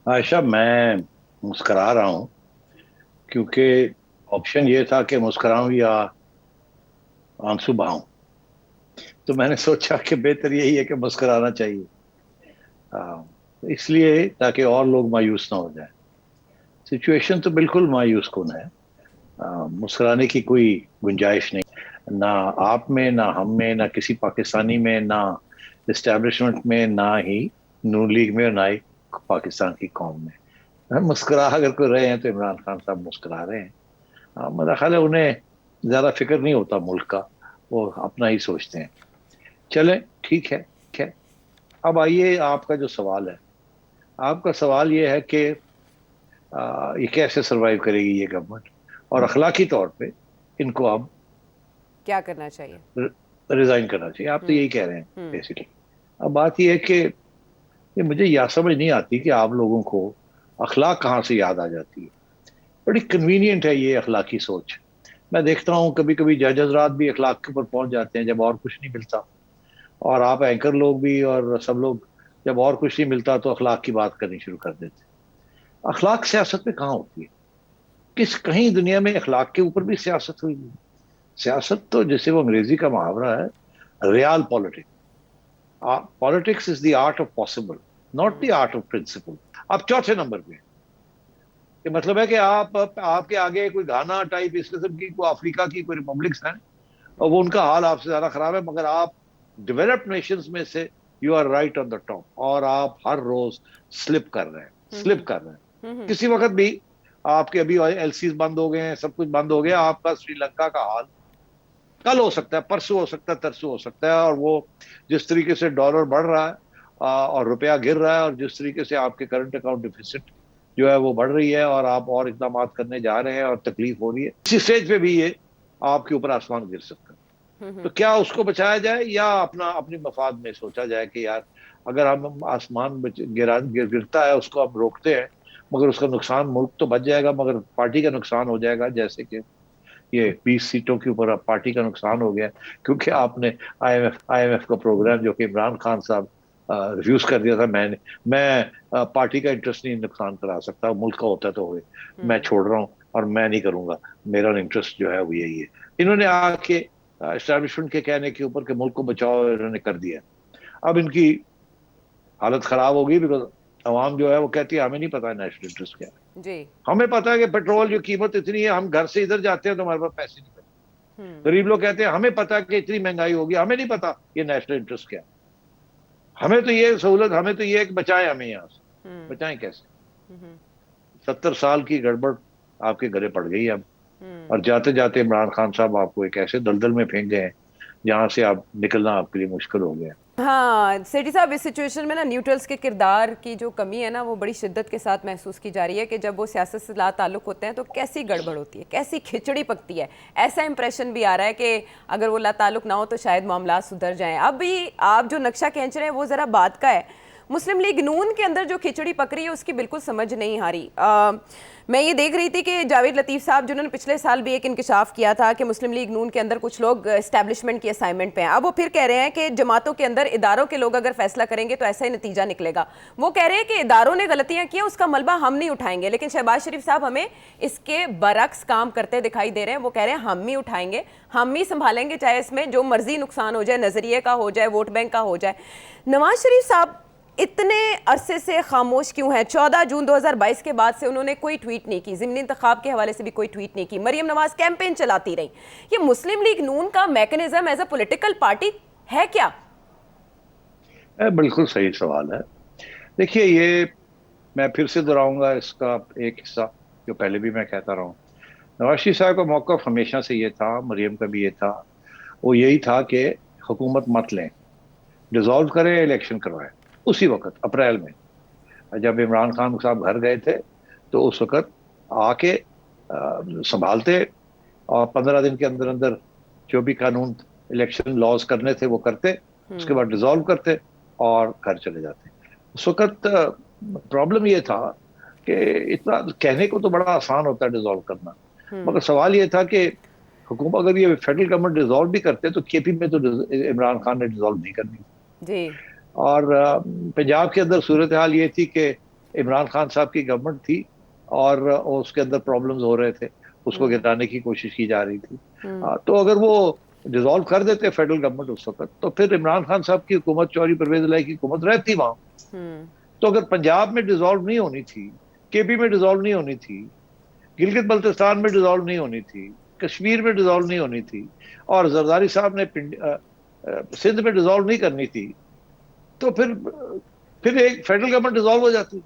आयशा, मैं मुस्कुरा रहा हूँ क्योंकि ऑप्शन ये था कि मुस्कुराऊं या आंसू बहाऊं। तो मैंने सोचा कि बेहतर यही है कि मुस्कुराना चाहिए। इसलिए ताकि और लोग मायूस ना हो जाए। सिचुएशन तो बिल्कुल मायूस कुन है। मुस्कुराने की कोई गुंजाइश नहीं, ना आप में, ना हम में, ना किसी पाकिस्तानी में, ना इस्टेब्लिशमेंट में, ना ही नून लीग में, और ना ही पाकिस्तान की कौम में। मुस्कुरा अगर कोई रहे हैं तो इमरान खान साहब मुस्कुरा रहे हैं। मेरा ख्याल है उन्हें ज्यादा फिक्र नहीं होता मुल्क का। वो अपना ही सोचते हैं। चले, ठीक है, ठीक है। अब आइए, आपका जो सवाल है, आपका सवाल ये है कि ये कैसे सरवाइव करेगी ये गवर्नमेंट, और अखलाकी तौर पे इनको अब क्या करना चाहिए? रिजाइन करना चाहिए। आप तो हम्म। यही कह रहे हैं हम्म। बेसिकली। अब बात यह है कि ये मुझे यह समझ नहीं आती कि आप लोगों को अखलाक कहाँ से याद आ जाती है। बड़ी कन्वीनियंट है ये अखलाकी सोच। मैं देखता हूँ कभी कभी जज हजरात भी अखलाक के ऊपर पहुंच जाते हैं जब और कुछ नहीं मिलता। और आप एंकर लोग भी और सब लोग, जब और कुछ नहीं मिलता तो अखलाक की बात करनी शुरू कर देते हैं। अखलाक सियासत में कहाँ होती है? किस कहीं दुनिया में अखलाक के ऊपर भी सियासत हुई है? सियासत तो जैसे वो अंग्रेजी का मुहावरा है, real politics. Politics is the art of possible, not the art of principle. अब चौथे नंबर पे ये मतलब है कि आप आपके आगे कोई घाना टाइप इस किस्म की कोई अफ्रीका की कोई रिपब्लिक्स है, और वो उनका हाल आपसे ज्यादा खराब है, मगर आप डेवलप्ड नेशंस में से you are right on the top, और आप हर रोज स्लिप कर रहे हैं, स्लिप कर रहे हैं। किसी वक्त भी आपके अभी एलसीज बंद हो गए हैं, सब कुछ बंद हो गया, आपका श्रीलंका का हाल कल हो सकता है, परसों हो सकता है, तरसों हो सकता है। और वो जिस तरीके से डॉलर बढ़ रहा है और रुपया गिर रहा है, और जिस तरीके से आपके करंट अकाउंट डिफिसिट जो है वो बढ़ रही है, और आप और इकदाम करने जा रहे हैं और तकलीफ हो रही है, इसी स्टेज पे भी ये आपके ऊपर आसमान गिर सकता है। तो क्या उसको बचाया जाए, या अपना अपनी मफाद में सोचा जाए कि यार अगर हम आसमान गिरता है उसको हम रोकते हैं, मगर उसका नुकसान मुल्क तो बच जाएगा मगर पार्टी का नुकसान हो जाएगा। जैसे कि ये 20 सीटों के ऊपर अब पार्टी का नुकसान हो गया क्योंकि आपने आईएमएफ का प्रोग्राम जो कि इमरान खान साहब रिफ्यूज कर दिया था। मैं पार्टी का इंटरेस्ट नहीं नुकसान करा सकता, मुल्क का होता तो हुए। मैं छोड़ रहा हूँ और मैं नहीं करूंगा, मेरा इंटरेस्ट जो है वो यही है। इन्होंने आके एस्टेब्लिशमेंट के कहने के ऊपर कि मुल्क को बचाओ इन्होंने कर दिया। अब इनकी हालत खराब होगी, बिकॉज अवाम जो है वो कहती है हमें नहीं पता नेशनल इंटरेस्ट क्या है। जी। हमें पता है कि पेट्रोल जो कीमत इतनी है, हम घर से इधर जाते हैं तो हमारे पास पैसे नहीं बचते। गरीब लोग कहते हैं हमें पता है कि इतनी महंगाई होगी, हमें नहीं पता ये नेशनल इंटरेस्ट क्या है। हमें तो ये सहूलत, हमें तो ये है कि बचाएं हमें यहाँ से। बचाएं कैसे? 70 साल की गड़बड़ आपके गले पड़ गई अब। और जाते जाते इमरान खान साहब आपको एक ऐसे दलदल में फेंक गए हैं जहां से आप निकलना आपके लिए मुश्किल हो गया। हाँ सेठी साहब, इस सिचुएशन में ना न्यूट्रल्स के किरदार की जो कमी है ना, वो बड़ी शिद्दत के साथ महसूस की जा रही है कि जब वो सियासत से ला ताल्लुक होते हैं तो कैसी गड़बड़ होती है, कैसी खिचड़ी पकती है। ऐसा इंप्रेशन भी आ रहा है कि अगर वो ला ताल्लुक ना हो तो शायद मामला सुधर जाएं। अब भी आप जो नक्शा खींच रहे हैं वो ज़रा बात का है। मुस्लिम लीग नून के अंदर जो खिचड़ी पक रही है उसकी बिल्कुल समझ नहीं आ रही। मैं ये देख रही थी कि जावेद लतीफ़ साहब जिन्होंने पिछले साल भी एक इंकशाफ किया था कि मुस्लिम लीग नून के अंदर कुछ लोग एस्टैब्लिशमेंट की असाइनमेंट पे हैं, अब वो फिर कह रहे हैं कि जमातों के अंदर इदारों के लोग अगर फैसला करेंगे तो ऐसा ही नतीजा निकलेगा। वो कह रहे हैं कि इदारों ने गलतियां की, उसका मलबा हम नहीं उठाएंगे, लेकिन शहबाज शरीफ साहब हमें इसके बरक्स काम करते दिखाई दे रहे हैं। वो कह रहे हैं हम ही उठाएंगे, हम ही संभालेंगे, चाहे इसमें जो मर्जी नुकसान हो जाए, नजरिए का हो जाए, वोट बैंक का हो जाए। नवाज शरीफ साहब इतने अरसे से खामोश क्यों है? 14 जून 2022 के बाद से उन्होंने कोई ट्वीट नहीं की, ज़िमनी इंतखाब के हवाले से भी कोई ट्वीट नहीं की, मरियम नवाज कैंपेन चलाती रही। ये मुस्लिम लीग नून का mechanism as a political party है क्या? बिल्कुल सही सवाल है। देखिए, ये मैं फिर से दोहराऊंगा इसका एक हिस्सा जो पहले भी मैं कहता रहा हूँ। नवाज शरीफ साहब का मौक़िफ़ हमेशा से ये था, मरियम का भी ये था, वो यही था कि हुकूमत मत लें, डिसॉल्व करें, इलेक्शन करवाएं। उसी वक्त अप्रैल में जब इमरान खान साहब घर गए थे, तो उस वक्त आके संभालते, और 15 दिन के अंदर अंदर जो भी कानून इलेक्शन लॉज करने थे वो करते, उसके बाद डिसॉल्व करते और घर चले जाते। उस वक्त प्रॉब्लम ये था कि इतना कहने को तो बड़ा आसान होता है डिसॉल्व करना, मगर सवाल ये था कि हुकूमत अगर ये फेडरल गवर्नमेंट डिसॉल्व भी करते तो केपी में तो इमरान खान ने डिसॉल्व नहीं करनी। जी। और पंजाब के अंदर सूरत हाल ये थी कि इमरान खान साहब की गवर्नमेंट थी और उसके अंदर प्रॉब्लम्स हो रहे थे, उसको गिराने की कोशिश की जा रही थी। तो अगर वो डिसॉल्व कर देते फेडरल गवर्नमेंट उस वक्त, तो फिर इमरान खान साहब की हुकूमत, चौधरी परवेज इलाही की हुकूमत रहती वहां। तो अगर पंजाब में डिसॉल्व नहीं होनी थी, केपी में डिसॉल्व नहीं होनी थी, गिलगित बल्तिस्तान में डिसॉल्व नहीं होनी थी, कश्मीर में डिसॉल्व नहीं होनी थी, और जरदारी साहब ने सिंध में डिसॉल्व नहीं करनी थी, तो फिर एक फेडरल गवर्नमेंट डिसॉल्व हो जाती,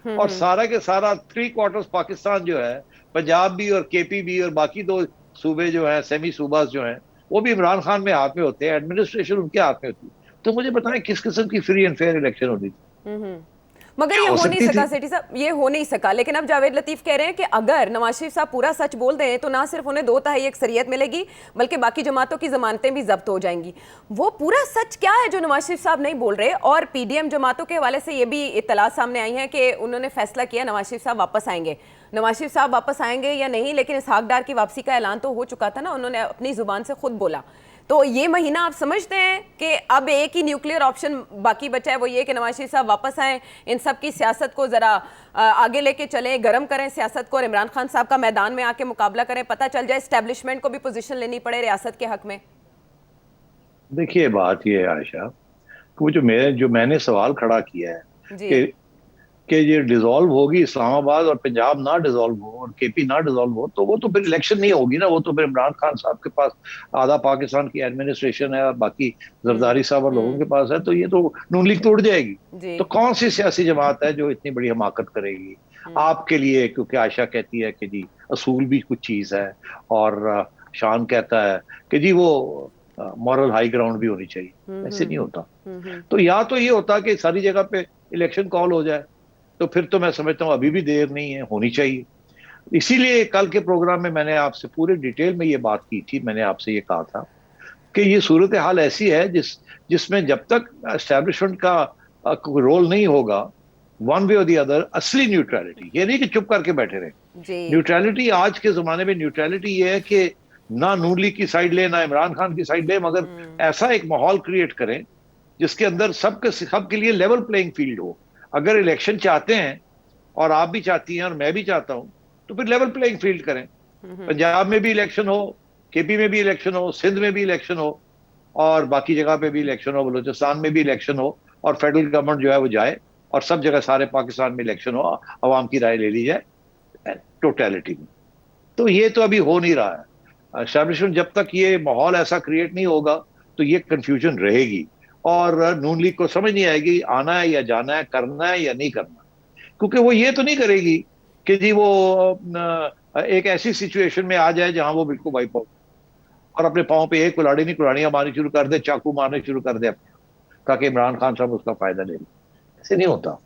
और सारा के सारा 3/4 पाकिस्तान जो है, पंजाब भी और केपी भी और बाकी दो सूबे जो हैं, सेमी सूबास जो हैं, वो भी इमरान खान में हाथ में होते हैं, एडमिनिस्ट्रेशन उनके हाथ में होती है। तो मुझे बताएं किस किस्म की फ्री एंड फेयर इलेक्शन होनी थी? मगर क्या ये हो हो नहीं सकती सका थी? सेठी साहब, ये हो नहीं सका। लेकिन अब जावेद लतीफ कह रहे हैं कि अगर नवाज शरीफ साहब पूरा सच बोल दें तो ना सिर्फ उन्हें 2/3 अक्सरियत मिलेगी, बल्कि बाकी जमातों की जमानतें भी जब्त हो जाएंगी। वो पूरा सच क्या है जो नवाज शरीफ साहब नहीं बोल रहे? और पीडीएम जमातों के हवाले से ये भी इत्तला सामने आई है कि उन्होंने फैसला किया नवाज शरीफ साहब वापस आएंगे। नवाज शरीफ साहब वापस आएंगे या नहीं, लेकिन इसहाक डार की वापसी का ऐलान तो हो चुका था ना, उन्होंने अपनी जुबान से खुद बोला। तो ये महीना आप समझते हैं कि अब एक ही न्यूक्लियर ऑप्शन बाकी बचा है, वो ये कि नवाज शरीफ साहब वापस आए, इन सब की सियासत को जरा आगे लेके चलें, गर्म करें सियासत को, और इमरान खान साहब का मैदान में आके मुकाबला करें, पता चल जाए एस्टेब्लिशमेंट को भी पोजीशन लेनी पड़े रियासत के हक में? देखिए, बात ये है आयशा, कि वो जो मैंने सवाल खड़ा किया है जी। कि ये डिसॉल्व होगी इस्लामाबाद और पंजाब ना डिसॉल्व हो और केपी ना डिसॉल्व हो, तो वो तो फिर इलेक्शन नहीं होगी ना, वो तो फिर इमरान खान साहब के पास आधा पाकिस्तान की एडमिनिस्ट्रेशन है और बाकी जरदारी साहब और लोगों के पास है, तो ये तो नून लीग तोड़ जाएगी। जी। तो कौन सी सियासी जमात है जो इतनी बड़ी हमाकत करेगी आपके लिए? क्योंकि आयशा कहती है कि जी असूल भी कुछ चीज है, और शान कहता है कि जी वो मॉरल हाई ग्राउंड भी होनी चाहिए। ऐसे नहीं होता। तो या तो ये होता कि सारी जगह पे इलेक्शन कॉल हो जाए, तो फिर तो मैं समझता हूँ अभी भी देर नहीं है, होनी चाहिए। इसीलिए कल के प्रोग्राम में मैंने आपसे पूरे डिटेल में ये बात की थी। मैंने आपसे ये कहा था कि ये सूरत हाल ऐसी है जिसमें जब तक एस्टेब्लिशमेंट का रोल नहीं होगा, वन वे और दी अदर, असली न्यूट्रलिटी, ये नहीं कि चुप करके बैठे रहे। जी। न्यूट्रलिटी आज के जमाने में, न्यूट्रलिटी ये है कि ना नून लीग की साइड ले, ना इमरान खान की साइड ले, मगर ऐसा एक माहौल क्रिएट करें जिसके अंदर सबके लिए लेवल प्लेइंग फील्ड हो। अगर इलेक्शन चाहते हैं, और आप भी चाहती हैं और मैं भी चाहता हूं, तो फिर लेवल प्लेइंग फील्ड करें। पंजाब में भी इलेक्शन हो, केपी में भी इलेक्शन हो, सिंध में भी इलेक्शन हो, और बाकी जगह पे भी इलेक्शन हो, बलूचिस्तान में भी इलेक्शन हो, और फेडरल गवर्नमेंट जो है वो जाए, और सब जगह सारे पाकिस्तान में इलेक्शन हो, अवाम की राय ले ली जाए टोटलिटी में। तो ये तो अभी हो नहीं रहा है। एस्टैब्लिशमेंट जब तक ये माहौल ऐसा क्रिएट नहीं होगा, तो ये कंफ्यूजन रहेगी, और नून लीग को समझ नहीं आएगी आना है या जाना है, करना है या नहीं करना। क्योंकि वो ये तो नहीं करेगी कि जी वो एक ऐसी सिचुएशन में आ जाए जहां वो बिल्कुल वाइप आउट, और अपने पाँव पे एक कुल्हाड़ी नहीं कुल्हाड़ियां मारनी शुरू कर दे, चाकू मारने शुरू कर दे अपने, ताकि इमरान खान साहब उसका फायदा ले लें। ऐसे नहीं होता।